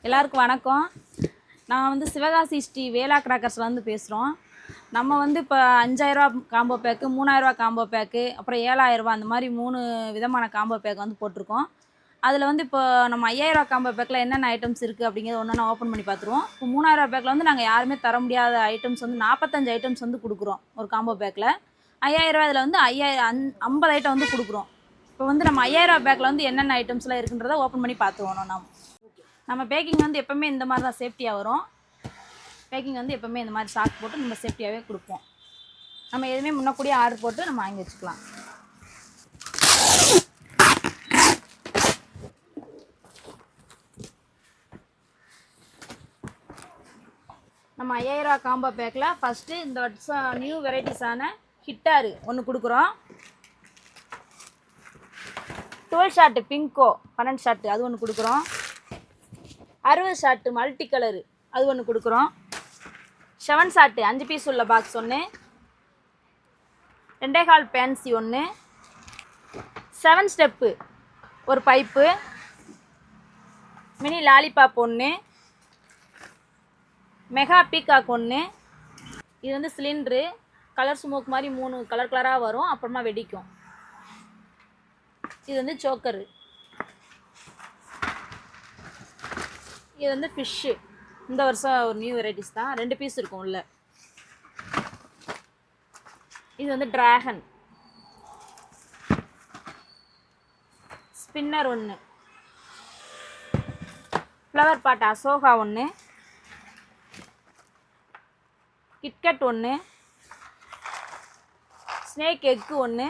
எல்லாருக்கும் வணக்கம். நான் வந்து சிவகாசி ஸ்ரீ வேலா கிராக்கர்ஸ்லேருந்து பேசுகிறோம். நம்ம வந்து இப்போ 5000 காம்போ பேக்கு, 3000 காம்போ பேக்கு, அப்புறம் 7000 அந்த மாதிரி 3 விதமான காம்போ பேக் வந்து போட்டிருக்கோம். அதில் வந்து இப்போ நம்ம 5000 காம்போ பேக்கில் என்னென்ன ஐட்டம்ஸ் இருக்குது அப்படிங்கிறத ஒன்று ஓப்பன் பண்ணி பார்த்துருவோம். இப்போ 3000 பேக்கில் வந்து நாங்கள் யாருமே தர முடியாத ஐட்டம்ஸ் வந்து 45 ஐட்டம்ஸ் வந்து கொடுக்குறோம் ஒரு காம்போ பேக்கில். 5000 இதில் வந்து 50 ஐட்டம் வந்து கொடுக்குறோம். இப்போ வந்து நம்ம 5000 பேக்கில் வந்து என்னென்ன ஐட்டம்ஸ்லாம் இருக்குன்றதை ஓப்பன் பண்ணி பார்த்துருவோம். நம்ம பேக்கிங் வந்து எப்போவுமே இந்த மாதிரி தான் சேஃப்டியாக வரும். பேக்கிங் வந்து எப்போவுமே இந்த மாதிரி சாக்கு போட்டு நம்ம சேஃப்டியாகவே கொடுப்போம். நம்ம எதுவுமே முன்னக்கூடியே ஆர்டர் போட்டு நம்ம வாங்கி வச்சுக்கலாம். நம்ம 5000 காம்போ பேக்கில் ஃபஸ்ட்டு இந்த வருஷம் நியூ வெரைட்டிஸான ஹிட்டாரு ஒன்று கொடுக்குறோம். 12 ஷார்ட்டு பிங்கோ 12 ஷார்ட்டு அது ஒன்று கொடுக்குறோம். 60 ஷார்ட்டு மல்டி கலரு அது ஒன்று கொடுக்குறோம். 7 ஷார்ட்டு 5 பீஸ் உள்ள பாக்ஸ் ஒன்று. 2.25 பேன்சி ஒன்று. 7 ஸ்டெப்பு ஒரு பைப்பு. மினி லாலிபாப் ஒன்று. மெகா பீகாக் ஒன்று. இது வந்து சிலிண்ட்ரு கலர் ஸ்மோக் மாதிரி 3 கலர் கலராக வரும், அப்புறமா வெடிக்கும். இது வந்து சோக்கரு. இது வந்து ஃபிஷ்ஷு. இந்த வருஷம் ஒரு நியூ வெரைட்டிஸ் தான், 2 பீஸ் இருக்கும் உள்ள. இது வந்து டிராகன். ஸ்பின்னர் ஒன்று. ஃப்ளவர் பாட் அசோகா ஒன்று. கிட்கட் ஒன்று. ஸ்னேக் எக்கு ஒன்று.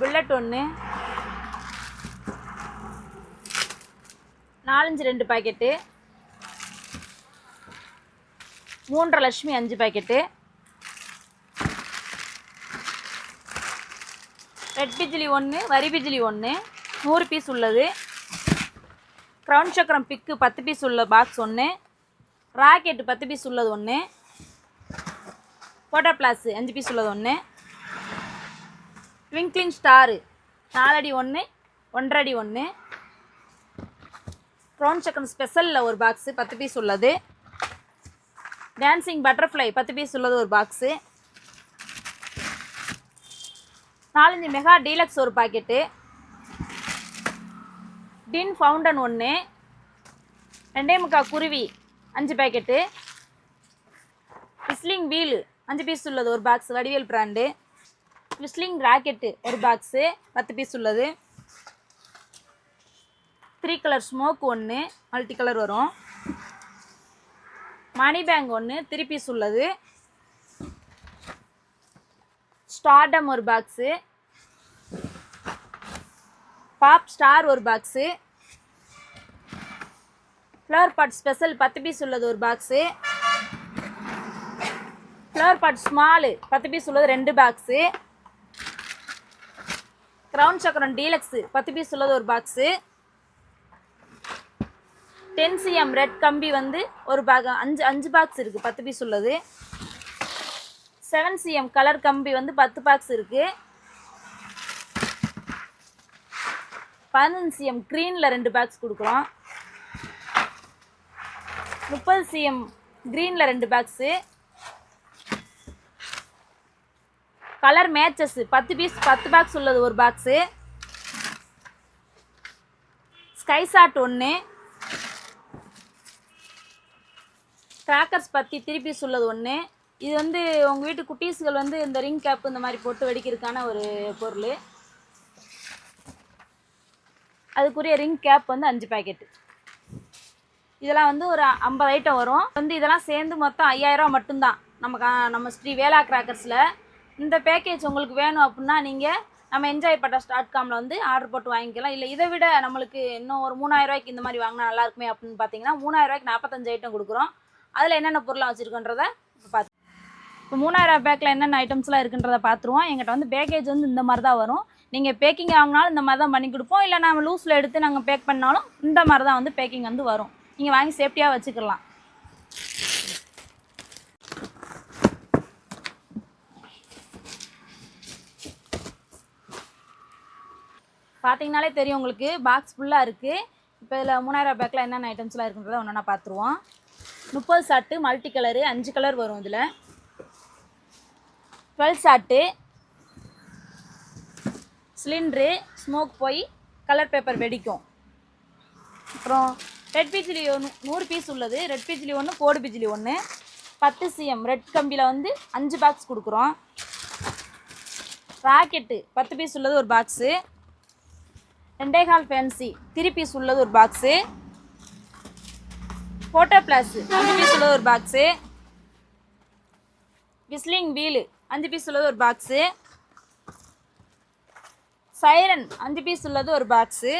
புல்லட் ஒன்று. 4-2 பாக்கெட்டு. 3 லட்சுமி 5 பாக்கெட்டு. ரெட் பிஜிலி ஒன்று, வரி பிஜிலி ஒன்று 100 பீஸ் உள்ளது. க்ரௌன் சக்கரம் பிக்கு 10 பீஸ் உள்ள பாக்ஸ் ஒன்று. ராக்கெட்டு 10 பீஸ் உள்ளது ஒன்று. ஃபோட்டோ பிளாஸு 5 பீஸ் உள்ளது ஒன்று. ட்விங்க்லிங் ஸ்டாரு 4 அடி ஒன்று, 1.5 அடி ஒன்று. க்ரௌன் சக்கரம் ஸ்பெஷலில் ஒரு பாக்ஸு 10 பீஸ் உள்ளது. டான்சிங் பட்டர்ஃப்ளை 10 பீஸ் உள்ளது ஒரு பாக்ஸு. 4-5 மெகா டீலக்ஸ் ஒரு பாக்கெட்டு. டின் ஃபவுண்டன் ஒன்று. 2.25 குருவி 5 பாக்கெட்டு. விஸ்லிங் வீலு 5 பீஸ் உள்ளது ஒரு box, Vadivel brand. Whistling rocket ஒரு பாக்ஸு 10 பீஸ் உள்ளது. 3 கலர் ஸ்மோக் ஒன்று, மல்டி கலர் வரும். மணி பேங்க் ஒன்று 3 பீஸ் உள்ளது. ஸ்டார்டம் ஒரு பாக்ஸு. பாப் ஸ்டார் ஒரு box. Flower pot special 10 piece உள்ளது ஒரு box. Flower pot small 10 piece உள்ளது 2 பாக்ஸு. க்ரௌன் சக்கரம் டீலக்ஸு 10 பீஸ் உள்ளது ஒரு பாக்ஸு. 10 cm ரெட் கம்பி வந்து ஒரு பேக் 5 பாக்ஸ் இருக்குது, 10 பீஸ் உள்ளது. 7 cm கலர் கம்பி வந்து 10 பாக்ஸ் இருக்குது. 15 cm க்ரீனில் 2 பாக்ஸ் கொடுக்குறோம். 30 cm க்ரீனில் 2 box. Colour matches 10 piece 10 box உள்ளது ஒரு பாக்ஸு. ஸ்கை ஷாட் ஒன்று. கிராக்கர்ஸ் 3 பீஸ் உள்ளது ஒன்று. இது வந்து உங்கள் வீட்டு குட்டீஸ்கள் வந்து இந்த ரிங் கேப் இந்த மாதிரி போட்டு வெடிக்கிறதுக்கான ஒரு பொருள். அதுக்குரிய ரிங் கேப் வந்து 5 பாக்கெட்டு. இதெல்லாம் வந்து ஒரு 50 ஐட்டம் வரும். வந்து இதெல்லாம் சேர்ந்து மொத்தம் 5000 மட்டும்தான் நம்ம ஸ்ரீ வேலா கிராக்கர்ஸில். இந்த பேக்கேஜ் உங்களுக்கு வேணும் அப்படின்னா நீங்கள் நம்ம enjoypata.comல வந்து ஆர்டர் போட்டு வாங்கிக்கலாம். இல்லை இதை விட நம்மளுக்கு இன்னும் ஒரு 3000 ரூபாய்க்கு இந்த மாதிரி வாங்கினா நல்லாயிருக்குமே அப்படின்னு பார்த்தீங்கன்னா 3000 ரூபாய்க்கு 45 ஐட்டம் கொடுக்குறோம். அதில் என்னென்ன பொருளாக வச்சுருக்கோன்றதை இப்போ பார்த்து இப்போ 3000 பேக்கில் என்னென்ன ஐட்டம்ஸ்லாம் இருக்குன்றதை பார்த்துருவோம். எங்கிட்ட வந்து பேக்கேஜ் வந்து இந்த மாதிரி தான் வரும். நீங்கள் பேக்கிங் வாங்கினாலும் இந்த மாதிரி தான் பண்ணி கொடுப்போம். இல்லை நம்ம லூஸில் எடுத்து நாங்கள் பேக் பண்ணாலும் இந்த மாதிரி தான் வந்து பேக்கிங் வந்து வரும். நீங்கள் வாங்கி சேஃப்டியாக வச்சுக்கலாம். பார்த்தீங்கனாலே தெரியும் உங்களுக்கு பாக்ஸ் ஃபுல்லாக இருக்குது. இப்போ இதில் 3000 பேக்கில் என்னென்ன ஐட்டம்ஸ்லாம் இருக்குன்றதை ஒன்றா பார்த்துருவோம். 30 ஷாட்டு மல்டி கலரு 5 கலர் வரும். இதில் 12 ஷாட்டு சிலிண்ட்ரு ஸ்மோக் போய் கலர் பேப்பர் வெடிக்கும். அப்புறம் ரெட் பிஜிலி 100 பீஸ் உள்ளது. ரெட் பிஜிலி 1, கோடு பிஜிலி 1, 10 cm ரெட் கம்பியில் வந்து 5 பாக்ஸ் கொடுக்குறோம். ராக்கெட்டு 10 பீஸ் உள்ளது ஒரு பாக்ஸு. 2.5 ஃபேன்சி 3 பீஸ் உள்ளது ஒரு பாக்ஸு. ஃபோட்டோ பிளாஸ் 5 பீஸ் உள்ளது ஒரு பாக்ஸு. விஸ்லிங் வீலு 5 பீஸ் உள்ளது ஒரு பாக்ஸு. சைரன் 5 பீஸ் உள்ளது ஒரு box.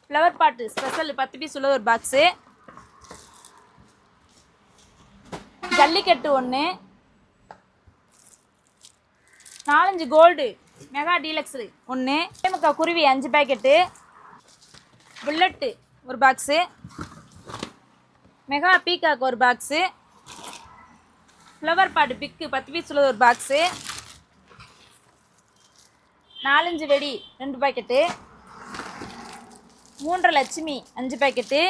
Flower pot special 10 piece உள்ளது ஒரு box. Jallikattu 1, 4-5 gold mega deluxe 1, முக்கா குருவி 5 பேக்கெட்டு, புல்லட்டு ஒரு பாக்ஸு, மெகா பீகாக் ஒரு box, flower pot big 10 piece உள்ளது ஒரு பாக்ஸு, 4-5 வெடி 2 packet, 3 Lakshmi 5 packet,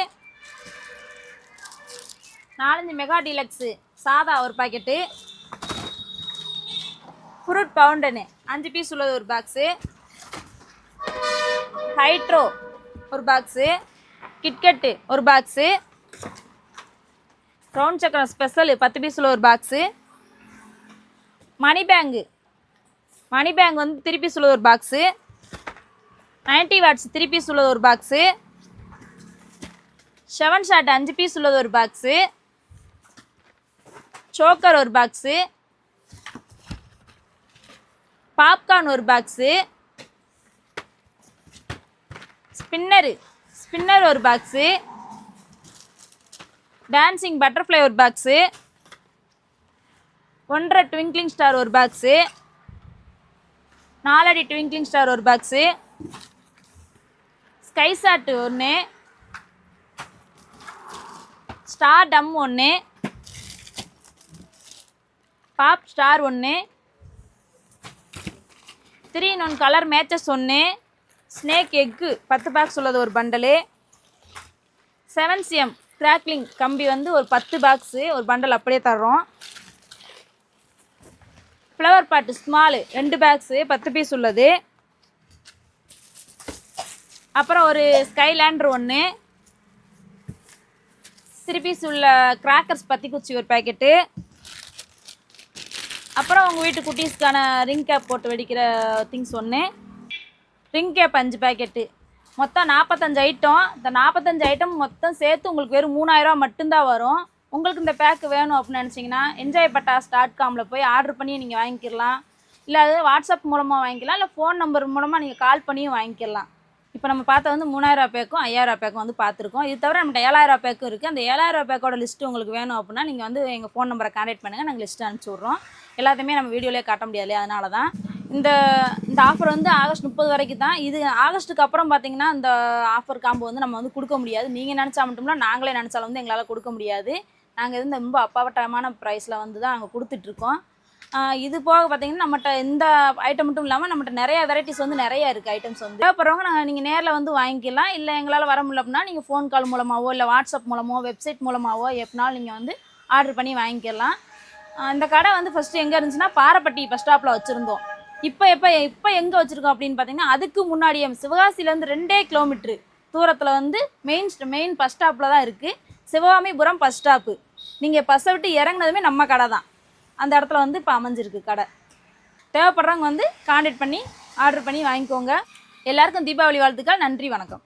4-5 mega deluxe சாதா ஒரு பாக்கெட்டு, ஃப்ரூட் பவுண்டனு 5 பீஸ் உள்ளது ஒரு பாக்ஸு, ஹைட்ரோ ஒரு பாக்ஸு, கிட்கட்டு ஒரு பாக்ஸு, ரவுண்ட் சக்கரம் ஸ்பெஷல் 10 பீஸ் உள்ள ஒரு பாக்ஸு, மணி பேங்கு வந்து 3 பீஸ் உள்ளது ஒரு பாக்ஸு, 90 வாட்ஸ் 3 பீஸ் உள்ளது ஒரு பாக்ஸு, 7 ஷாட் 5 பீஸ் உள்ளது ஒரு பாக்ஸு, சோக்கர் ஒரு பாக்ஸு, பாப்கார்ன் ஒரு பாக்ஸு, ஸ்பின்னர் ஒரு பாக்ஸு, டான்சிங் பட்டர்ஃப்ளை ஒரு பாக்ஸு, 1.5 ட்விங்க்லிங் ஸ்டார் ஒரு பாக்ஸு, 4 அடி ட்விங்க்லிங் ஸ்டார் ஒரு பாக்ஸு, ஸ்கை ஷாட் 1, ஸ்டார் டம் 1, pop star 1, 3-in-1 colour matches 1, snake egg 10 box உள்ளது ஒரு பண்டலு, 7 cm கிராக்லிங் கம்பி வந்து ஒரு 10 பாக்ஸு ஒரு பண்டல் அப்படியே தர்றோம். ஃப்ளவர் பாட்டு ஸ்மாலு 2 பாக்ஸு 10 பீஸ் உள்ளது. அப்புறம் ஒரு ஸ்கை லேண்டர் 1, 3 பீஸ் உள்ள கிராக்கர்ஸ் பத்தி குச்சி ஒரு பேக்கெட்டு. அப்புறம் உங்கள் வீட்டு குட்டீஸ்க்கான ரிங் கேப் போட்டு வெடிக்கிற திங்ஸ் 1, ரிங் கேப் 5 பேக்கெட்டு. மொத்தம் 45 ஐட்டம். இந்த 45 ஐட்டம் மொத்தம் சேர்த்து உங்களுக்கு வெறும் 3000 மட்டும்தான் வரும். உங்களுக்கு இந்த பேக்கு வேணும் அப்படின்னு நினச்சிங்கன்னா enjoypatas.com போய் ஆர்டர் பண்ணி நீங்கள் வாங்கிக்கலாம். இல்லை அது வாட்ஸ்அப் மூலமாக வாங்கிக்கலாம், இல்லை ஃபோன் நம்பர் மூலமாக நீங்கள் கால் பண்ணியும் வாங்கிக்கலாம். இப்போ நம்ம பார்த்த வந்து 3000 பேக்கும் 5000 பேக்கும் வந்து பார்த்துருக்கோம். இது தவிர நம்மகிட்ட 7000 பேக்கும் இருக்குது. அந்த 7000 பேக்கோட லிஸ்ட்டு உங்களுக்கு வேணும் அப்படின்னா நீங்கள் வந்து எங்கள் ஃபோன் நம்பரை கான்டாக்ட் பண்ணுங்கள், நாங்கள் லிஸ்ட்டு அனுப்பிச்சி விட்றோம். எல்லாத்தையுமே நம்ம வீடியோலேயே காட்ட முடியாது, அதனால தான் இந்த ஆஃபர் வந்து ஆகஸ்ட் 30 வரைக்கும் தான். இது ஆகஸ்ட்டுக்கு அப்புறம் பார்த்தீங்கன்னா இந்த ஆஃபர் காம்போ வந்து நம்ம வந்து கொடுக்க முடியாது. நீங்கள் நினச்சா மட்டும்னா நாங்களே நினச்சாலும் வந்து எங்களால் கொடுக்க முடியாது. நாங்கள் வந்து ரொம்ப அப்பாவட்டமான ப்ரைஸில் வந்து தான் நாங்கள் கொடுத்துட்ருக்கோம். இது போக பார்த்தீங்கன்னா நம்மகிட்ட இந்த ஐட்டம் மட்டும் இல்லாமல் நம்மகிட்ட நிறைய வெரைட்டிஸ் வந்து நிறைய இருக்குது. ஐட்டம்ஸ் வந்து தேவைப்படுறவங்க நீங்கள் நேரில் வந்து வாங்கிக்கலாம். இல்லை எங்களால் வர முடியல அப்படின்னா நீங்கள் ஃபோன் கால் மூலமாகவோ இல்லை வாட்ஸ்அப் மூலமோ வெப்சைட் மூலமாகவோ எப்படினாலும் நீங்கள் வந்து ஆர்டர் பண்ணி வாங்கிக்கலாம். இந்த கடை வந்து ஃபஸ்ட்டு எங்கே இருந்துச்சுன்னா பாரப்பட்டி பஸ் ஸ்டாப்பில் வச்சுருந்தோம். இப்போ எங்கே வச்சுருக்கோம் அப்படின்னு பார்த்தீங்கன்னா அதுக்கு முன்னாடியே சிவகாசியிலேருந்து 2 கிலோமீட்ரு தூரத்தில் வந்து மெயின் பஸ் ஸ்டாப்பில் தான் இருக்குது. Sivagamipuram bus stop. நீங்கள் பஸ்ஸை விட்டு இறங்குனதுமே நம்ம கடை தான். அந்த இடத்துல வந்து இப்போ அமைஞ்சிருக்கு கடை. தேவைப்படுறவங்க வந்து கான்டாக்ட் பண்ணி ஆர்டர் பண்ணி வாங்கிக்கோங்க. எல்லாருக்கும் தீபாவளி வாழ்த்துக்கள். நன்றி, வணக்கம்.